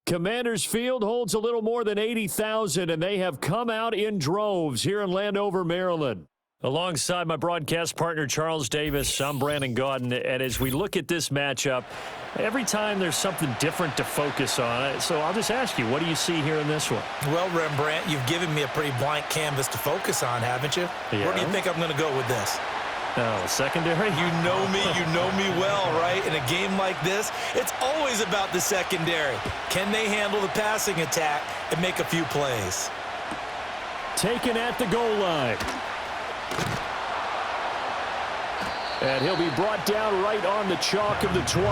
Commanders Field holds a little more than 80,000, and they have come out in droves here in Landover, Maryland. Alongside my broadcast partner, Charles Davis, I'm Brandon Gaudin, and as we look at this matchup, every time there's something different to focus on. So I'll just ask you, what do you see here in this one? Well, Rembrandt, you've given me a pretty blank canvas to focus on, haven't you? Yeah. Where do you think I'm going to go with this? Oh, secondary? You know me well, right? In a game like this, it's always about the secondary. Can they handle the passing attack and make a few plays? Taken at the goal line. And he'll be brought down right on the chalk of the 20.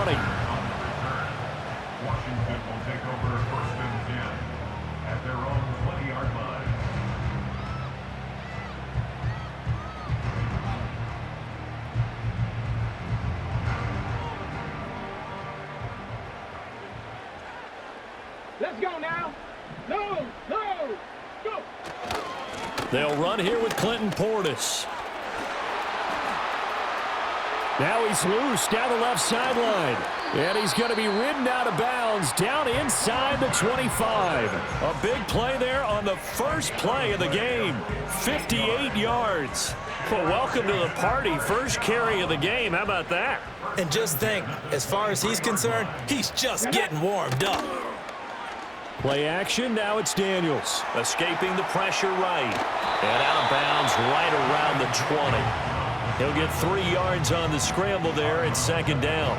Washington will take over first and 10 at their own 20-yard line. Let's go now. No, go. They'll run here with Clinton Portis. Now he's loose down the left sideline. And he's going to be ridden out of bounds down inside the 25. A big play there on the first play of the game. 58 yards. Well, welcome to the party. First carry of the game. How about that? And just think, as far as he's concerned, he's just getting warmed up. Play action, now it's Daniels. Escaping the pressure right. And out of bounds right around the 20. He'll get 3 yards on the scramble there at second down.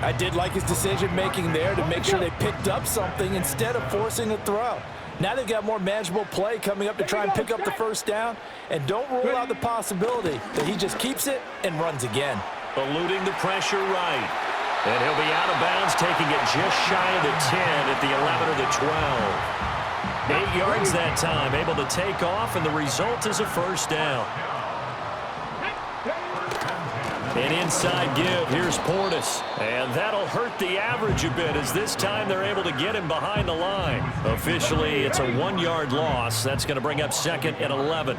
I did like his decision-making there to make sure they picked up something instead of forcing a throw. Now they've got more manageable play coming up to try and pick up the first down. And don't rule out the possibility that he just keeps it and runs again. Eluding the pressure right. And he'll be out of bounds, taking it just shy of the 10 at the 11 or the 12. 8 yards that time, able to take off, and the result is a first down. An inside give. Here's Portis. And that'll hurt the average a bit as this time they're able to get him behind the line. Officially, it's a 1-yard loss. That's going to bring up second and 11.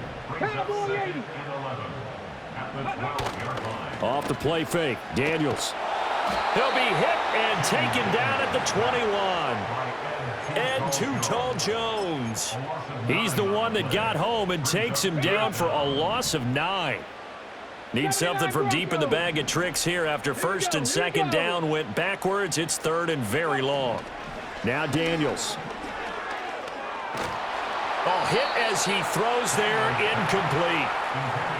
Off the play fake. Daniels. He'll be hit and taken down at the 21. And Too-Tall Jones. He's the one that got home and takes him down for a loss of 9. Need something from deep in the bag of tricks here after first and second down went backwards. It's third and very long. Now Daniels. Oh, hit as he throws there, incomplete.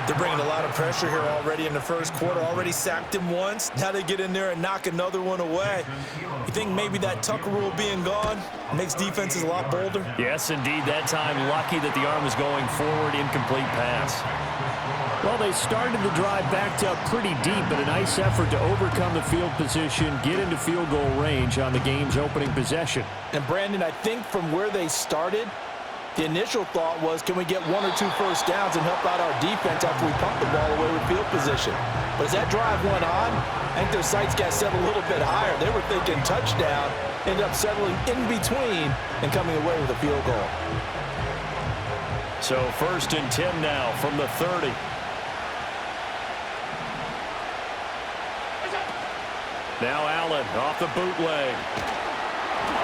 They're bringing a lot of pressure here already in the first quarter. Already sacked him once. Now they get in there and knock another one away. You think maybe that Tucker rule being gone makes defenses a lot bolder? Yes, indeed. That time, lucky that the arm was going forward. Incomplete pass. Well, they started the drive backed up pretty deep, but a nice effort to overcome the field position, get into field goal range on the game's opening possession. And, Brandon, I think from where they started, the initial thought was, can we get 1 or 2 first downs and help out our defense after we pump the ball away with field position? But as that drive went on, I think their sights got set a little bit higher. They were thinking touchdown, ended up settling in between and coming away with a field goal. So first and 10 now from the 30. Now Allen off the bootleg.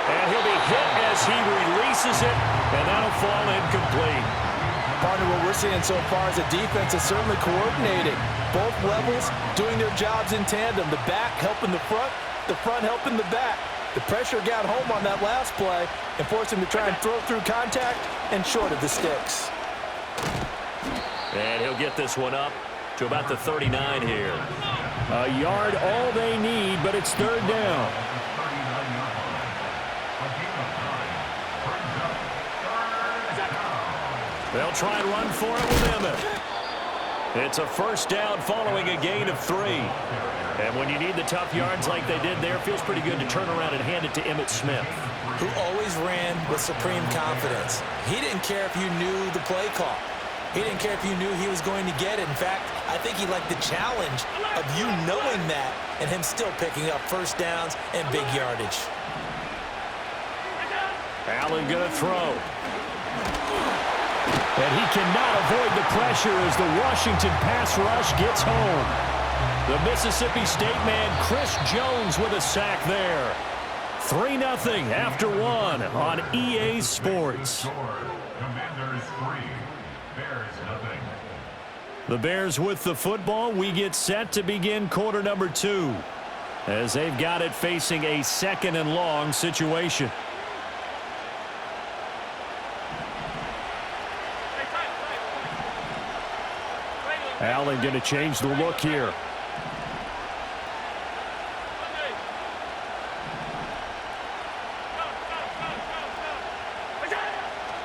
And he'll be hit as he releases it, and that'll fall incomplete. Partner, what we're seeing so far is the defense is certainly coordinated. Both levels doing their jobs in tandem. The back helping the front helping the back. The pressure got home on that last play and forced him to try and throw through contact and short of the sticks. And he'll get this one up to about the 39 here. A yard all they need, but it's third down. They'll try and run for it with Emmett. It's a first down following a gain of 3. And when you need the tough yards like they did there, it feels pretty good to turn around and hand it to Emmitt Smith, who always ran with supreme confidence. He didn't care if you knew the play call. He didn't care if you knew he was going to get it. In fact, I think he liked the challenge of you knowing that and him still picking up first downs and big yardage. Allen going to throw. And he cannot avoid the pressure as the Washington pass rush gets home. The Mississippi State man, Chris Jones, with a sack there. 3-0 after one on EA Sports. Commanders 3, Bears nothing. The Bears with the football. We get set to begin quarter number 2 as they've got it facing a 2nd and long situation. Allen going to change the look here.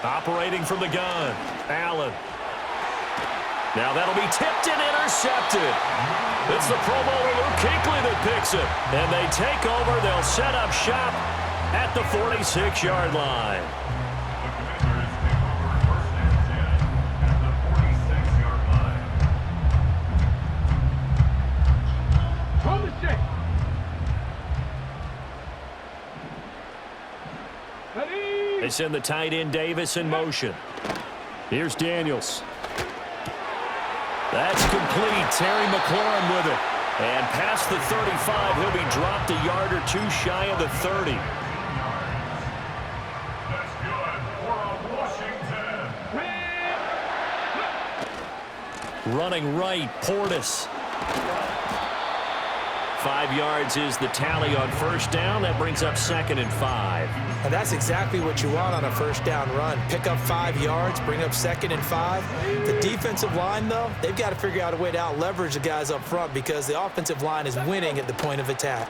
Operating from the gun, Allen. Now that'll be tipped and intercepted. It's the Pro Bowler Luke Kuechly that picks it. And they take over. They'll set up shop at the 46-yard line. The Commanders take over 1st and 10 at the 46-yard line. On the check. Ready. They send the tight end Davis in motion. Here's Daniels. That's complete. Terry McLaurin with it. And past the 35, he'll be dropped a yard or two shy of the 30. That's good for Washington. Running right, Portis. 5 yards is the tally on first down. That brings up 2nd and 5. And that's exactly what you want on a first down run. Pick up 5 yards, bring up 2nd and 5. The defensive line, though, they've got to figure out a way to out-leverage the guys up front because the offensive line is winning at the point of attack.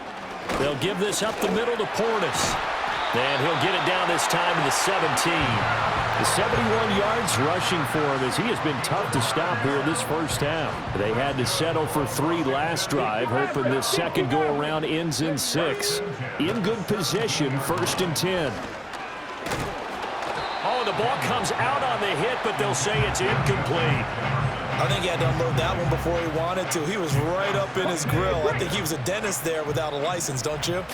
They'll give this up the middle to Portis. And he'll get it down this time to the 17. The 71 yards rushing for him as he has been tough to stop here this first half. They had to settle for 3 last drive, hoping this second go-around ends in 6. In good position, 1st and 10. Oh, the ball comes out on the hit, but they'll say it's incomplete. I think he had to unload that one before he wanted to. He was right up in his grill. I think he was a dentist there without a license, don't you?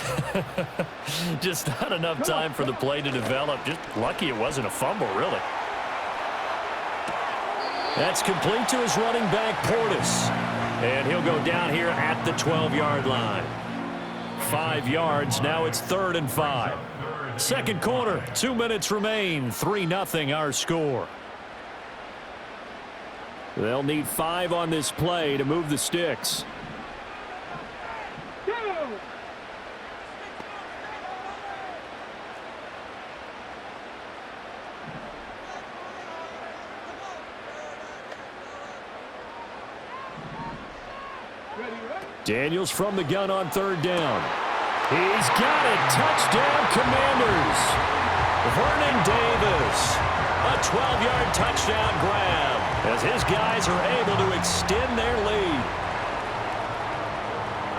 Just not enough time for the play to develop. Just lucky it wasn't a fumble, really. That's complete to his running back, Portis. And he'll go down here at the 12-yard line. 5 yards. Now it's 3rd and 5. Second quarter, 2 minutes remain. 3-0 our score. They'll need 5 on this play to move the sticks. Go. Ready, right? Daniels from the gun on 3rd down. He's got it. Touchdown, Commanders. Vernon Davis. A 12-yard touchdown grab as his guys are able to extend their lead.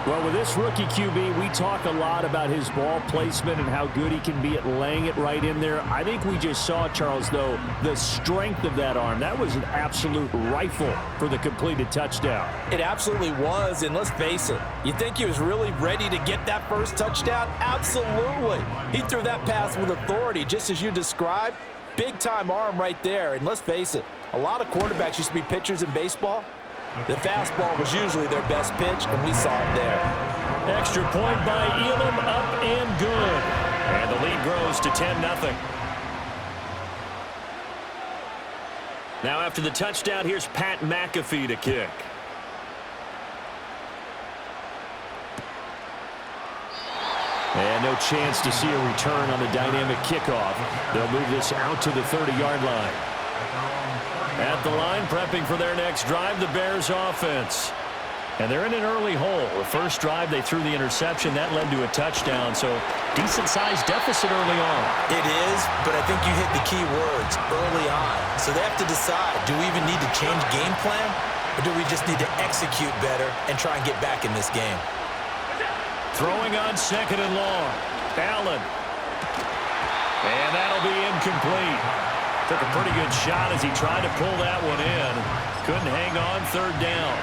Well, with this rookie QB, we talk a lot about his ball placement and how good he can be at laying it right in there. I think we just saw, Charles, though, the strength of that arm. That was an absolute rifle for the completed touchdown. It absolutely was, and let's face it, you think he was really ready to get that first touchdown? Absolutely. He threw that pass with authority, just as you described. Big-time arm right there, and let's face it, a lot of quarterbacks used to be pitchers in baseball. The fastball was usually their best pitch, and we saw it there. Extra point by Elam, up and good. And the lead grows to 10-0. Now after the touchdown, here's Pat McAfee to kick. And no chance to see a return on the dynamic kickoff. They'll move this out to the 30-yard line. At the line, prepping for their next drive, the Bears offense. And they're in an early hole. The first drive, they threw the interception. That led to a touchdown, so decent-sized deficit early on. It is, but I think you hit the key words, early on. So they have to decide, do we even need to change game plan, or do we just need to execute better and try and get back in this game? Throwing on 2nd and long. Allen. And that'll be incomplete. Took a pretty good shot as he tried to pull that one in. Couldn't hang on 3rd down.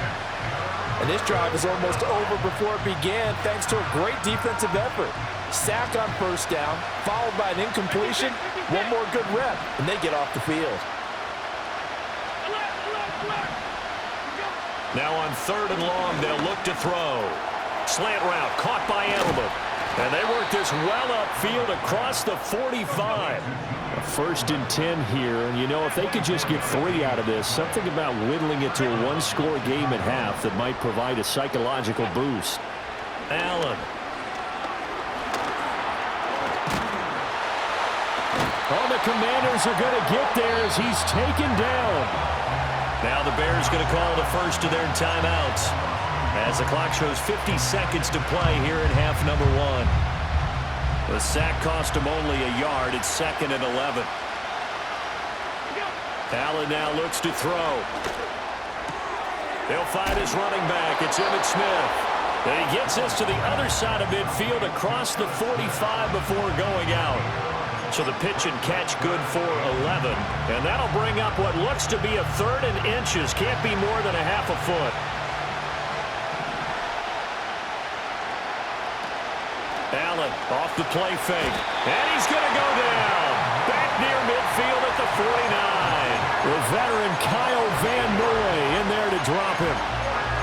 And this drive is almost over before it began thanks to a great defensive effort. Sack on 1st down, followed by an incompletion, one more good rep, and they get off the field. Now on 3rd and long, they'll look to throw. Slant route caught by Edelman. And they work this well upfield across the 45. A 1st and 10 here, and you know, if they could just get 3 out of this, something about whittling it to a one-score game at half that might provide a psychological boost. Allen. Oh, the Commanders are going to get there as he's taken down. Now the Bears going to call the first of their timeouts as the clock shows 50 seconds to play here in half number 1. The sack cost him only a yard. It's 2nd and 11. Allen now looks to throw. They'll find his running back. It's Emmitt Smith. And he gets this to the other side of midfield across the 45 before going out. So the pitch and catch good for 11. And that'll bring up what looks to be a 3rd and inches. Can't be more than a half a foot. Allen off the play fake. And he's going to go down. Back near midfield at the 49. With veteran Kyle Van Noy in there to drop him.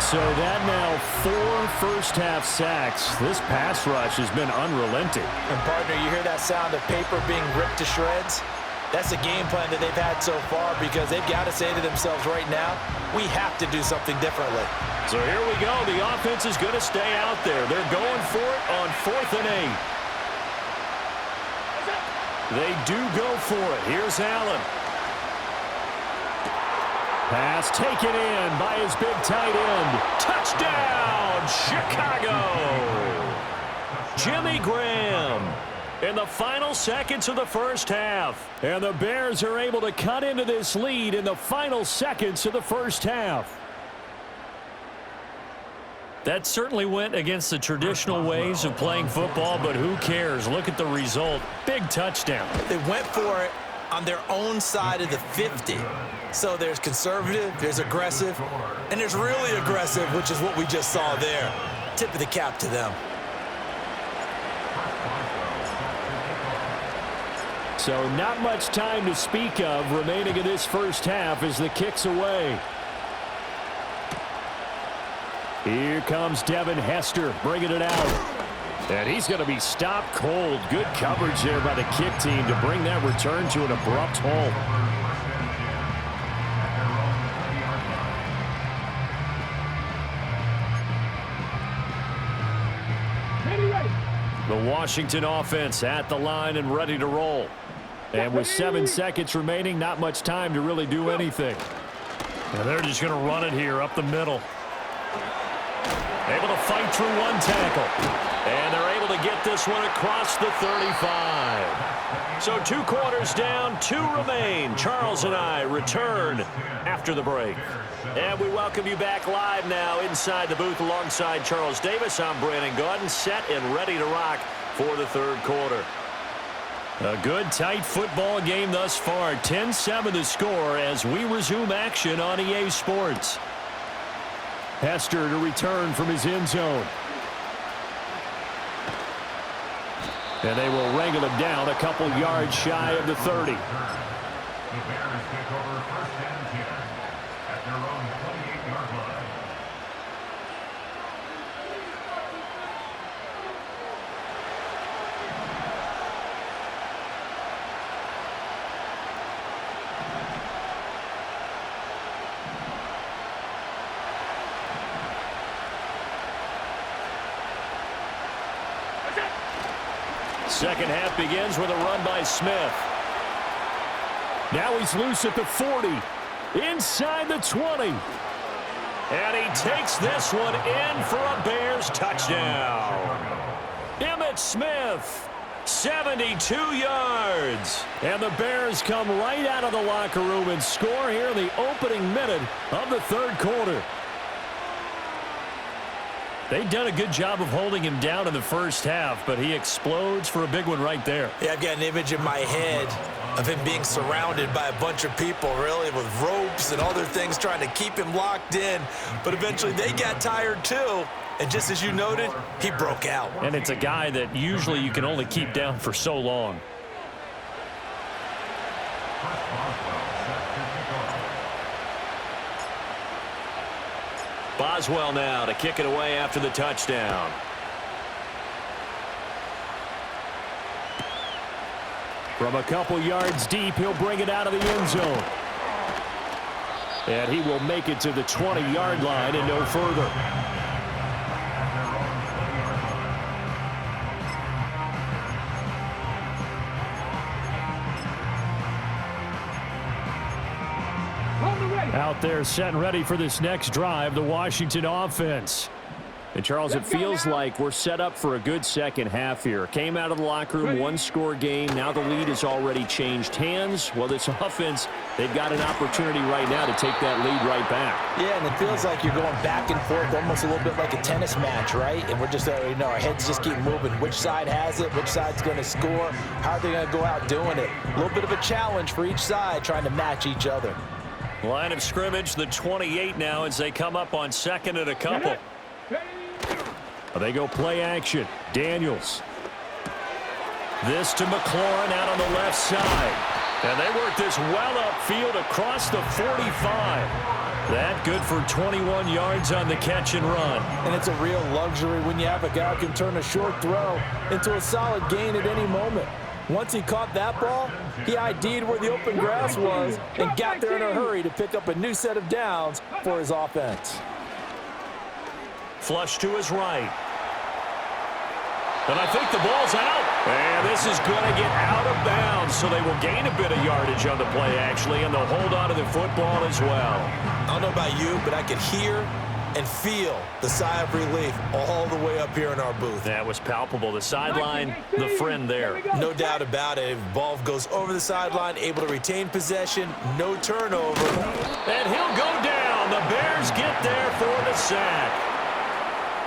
So that now 4 first-half sacks. This pass rush has been unrelenting. And, partner, you hear that sound of paper being ripped to shreds? That's the game plan that they've had so far because they've got to say to themselves right now, we have to do something differently. So here we go. The offense is going to stay out there. They're going for it on 4th and 8. They do go for it. Here's Allen. Pass taken in by his big tight end. Touchdown, Chicago! Jimmy Graham in the final seconds of the first half. And the Bears are able to cut into this lead in the final seconds of the first half. That certainly went against the traditional ways of playing football, but who cares? Look at the result. Big touchdown. They went for it on their own side of the 50. So there's conservative, there's aggressive, and there's really aggressive, which is what we just saw there. Tip of the cap to them. So not much time to speak of remaining in this first half as the kick's away. Here comes Devin Hester bringing it out. And he's going to be stopped cold. Good coverage there by the kick team to bring that return to an abrupt halt. The Washington offense at the line and ready to roll. And with 7 seconds remaining, not much time to really do anything. And they're just going to run it here up the middle. Able to fight through one tackle. And they're able to get this one across the 35. So 2 quarters down, 2 remain. Charles and I return after the break. And we welcome you back live now inside the booth alongside Charles Davis. I'm Brandon Gaudin, set and ready to rock for the 3rd quarter. A good, tight football game thus far. 10-7 the score as we resume action on EA Sports. Hester to return from his end zone. And they will wrangle him down a couple yards shy of the 30. The Bears take over 1st and 10 at their own 28-yard line. Second half begins with a run by Smith. Now he's loose at the 40. Inside the 20. And he takes this one in for a Bears touchdown. Emmitt Smith, 72 yards. And the Bears come right out of the locker room and score here in the opening minute of the 3rd quarter. They've done a good job of holding him down in the first half, but he explodes for a big one right there. Yeah, I've got an image in my head of him being surrounded by a bunch of people, really, with ropes and other things trying to keep him locked in. But eventually they got tired, too. And just as you noted, he broke out. And it's a guy that usually you can only keep down for so long. Boswell now to kick it away after the touchdown. From a couple yards deep, he'll bring it out of the end zone. And he will make it to the 20-yard line and no further. Out there set and ready for this next drive, the Washington offense. And, Charles, it feels like we're set up for a good second half here. Came out of the locker room, one-score game. Now the lead has already changed hands. Well, this offense, they've got an opportunity right now to take that lead right back. Yeah, and it feels like you're going back and forth almost a little bit like a tennis match, right? And we're just, our heads just keep moving. Which side has it? Which side's going to score? How are they going to go out doing it? A little bit of a challenge for each side trying to match each other. Line of scrimmage, the 28 now as they come up on second and a couple. They go play action. Daniels. This to McLaurin out on the left side. And they work this well upfield across the 45. That good for 21 yards on the catch and run. And it's a real luxury when you have a guy who can turn a short throw into a solid gain at any moment. Once he caught that ball, he ID'd where the open grass was and got there in a hurry to pick up a new set of downs for his offense. Flush to his right. And I think the ball's out. And this is going to get out of bounds, so they will gain a bit of yardage on the play, actually, and they'll hold on to the football as well. I don't know about you, but I could hear and feel the sigh of relief all the way up here in our booth. That was palpable. The sideline, the friend there. No doubt about it. Ball goes over the sideline, able to retain possession, no turnover. And he'll go down. The Bears get there for the sack.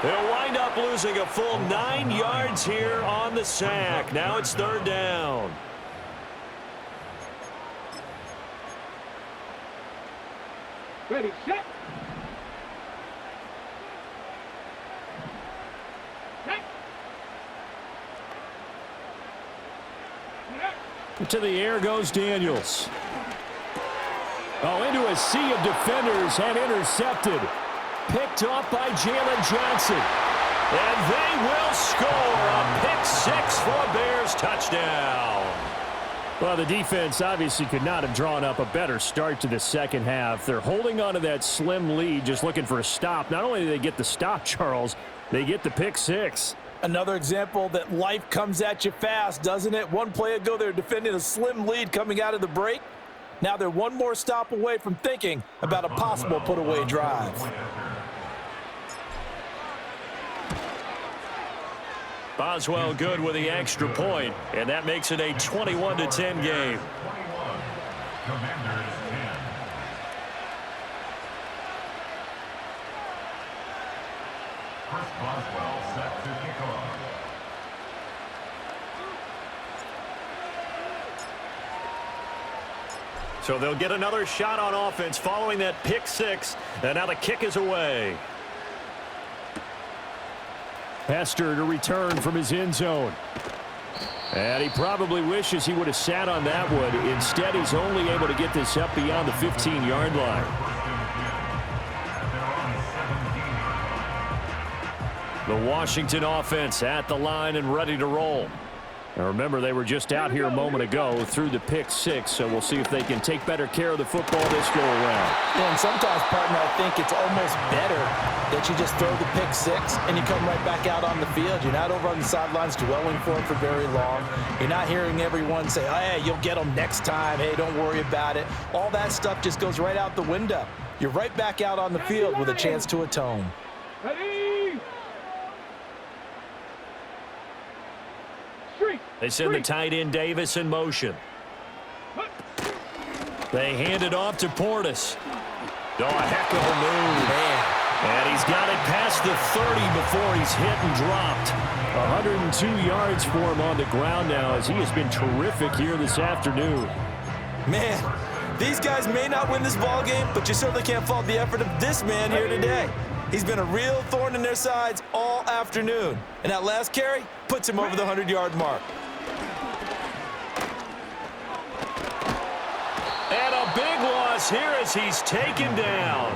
They'll wind up losing a full 9 yards here on the sack. Now it's third down. Ready, set. To the air goes Daniels. Oh, into a sea of defenders and intercepted. Picked off by Jalen Johnson. And they will score a pick six for a Bears touchdown. Well, the defense obviously could not have drawn up a better start to the second half. They're holding on to that slim lead, just looking for a stop. Not only do they get the stop, Charles, they get the pick six. Another example that life comes at you fast, doesn't it? One play ago, they're defending a slim lead coming out of the break. Now they're one more stop away from thinking about a possible put-away drive. Boswell good with the extra point, and that makes it a 21-10 game. Commanders 10. Chris Boswell set to kick off. So they'll get another shot on offense following that pick six, and now the kick is away. Hester to return from his end zone. And he probably wishes he would have sat on that one. Instead, he's only able to get this up beyond the 15-yard line. The Washington offense at the line and ready to roll. Now remember, they were just out here a moment ago through the pick six, so we'll see if they can take better care of the football this go around. Yeah, and sometimes, partner, I think it's almost better that you just throw the pick six and you come right back out on the field. You're not over on the sidelines dwelling for it for very long. You're not hearing everyone say, oh, hey, you'll get them next time. Hey, don't worry about it. All that stuff just goes right out the window. You're right back out on the field with a chance to atone. Ready. They send the tight end Davis in motion. They hand it off to Portis. Oh, a heck of a move. Man. And he's got it past the 30 before he's hit and dropped. 102 yards for him on the ground now as he has been terrific here this afternoon. Man, these guys may not win this ball game, but you certainly can't fault the effort of this man here today. He's been a real thorn in their sides all afternoon. And that last carry puts him over the 100-yard mark. And a big loss here as he's taken down.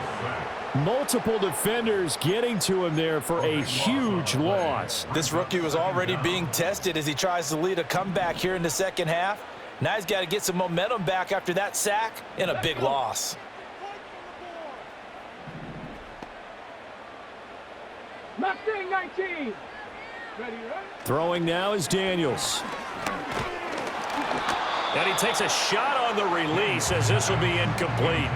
Multiple defenders getting to him there for a huge loss. This rookie was already being tested as he tries to lead a comeback here in the second half. Now he's got to get some momentum back after that sack and a big loss. Mustang 19. Ready, right? Throwing now is Daniels. And he takes a shot on the release as this will be incomplete.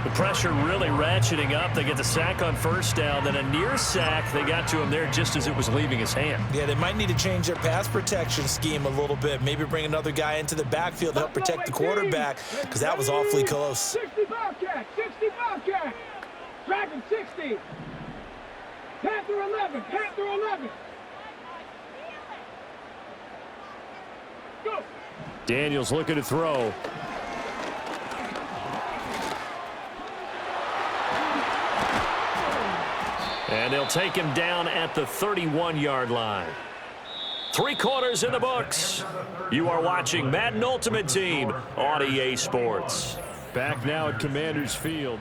The pressure really ratcheting up. They get the sack on first down, then a near sack. They got to him there just as it was leaving his hand. Yeah, they might need to change their pass protection scheme a little bit. Maybe bring another guy into the backfield to help protect the quarterback, because that was awfully close. 60 Bobcat, 60 Bobcat. Dragon 60. Panther 11, Panther 11. Go. Daniels looking to throw. And they'll take him down at the 31-yard line. 3 quarters in the books. You are watching Madden Ultimate Team on EA Sports. Back now at Commander's Field.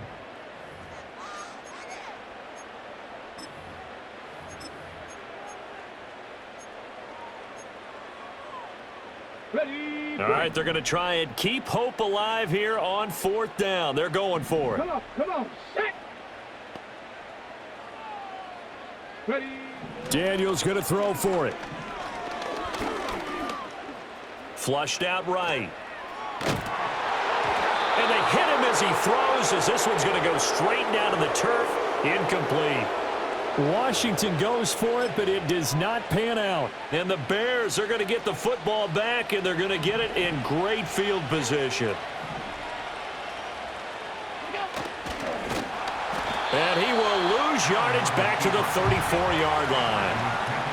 Ready. All right, they're going to try and keep hope alive here on 4th down. They're going for it. Come on, set. Ready. Daniels going to throw for it. Flushed out right. And they hit him as he throws, as this one's going to go straight down to the turf. Incomplete. Washington goes for it, but it does not pan out. And the Bears are going to get the football back, and they're going to get it in great field position. And he will lose yardage back to the 34-yard line.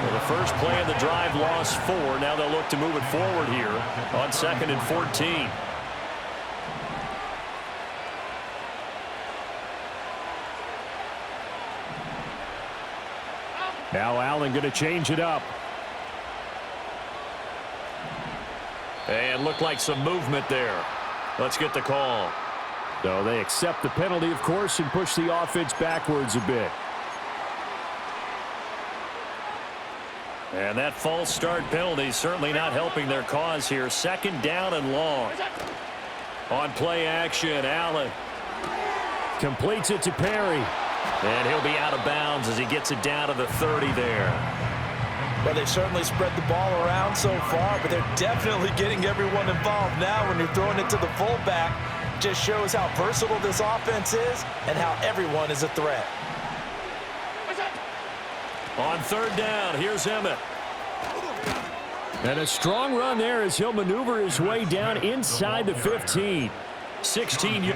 Well, the first play of the drive lost 4. Now they'll look to move it forward here on 2nd and 14. Now Allen going to change it up. And looked like some movement there. Let's get the call. So they accept the penalty, of course, and push the offense backwards a bit. And that false start penalty certainly not helping their cause here. 2nd down and long. On play action, Allen Completes it to Perry. and he'll be out of bounds as he gets it down to the 30 there. Well, they've certainly spread the ball around so far, but they're definitely getting everyone involved now when you're throwing it to the fullback. Just shows how versatile this offense is and how everyone is a threat. On 3rd down, here's Emmett. And a strong run there as he'll maneuver his way down inside the 15. 16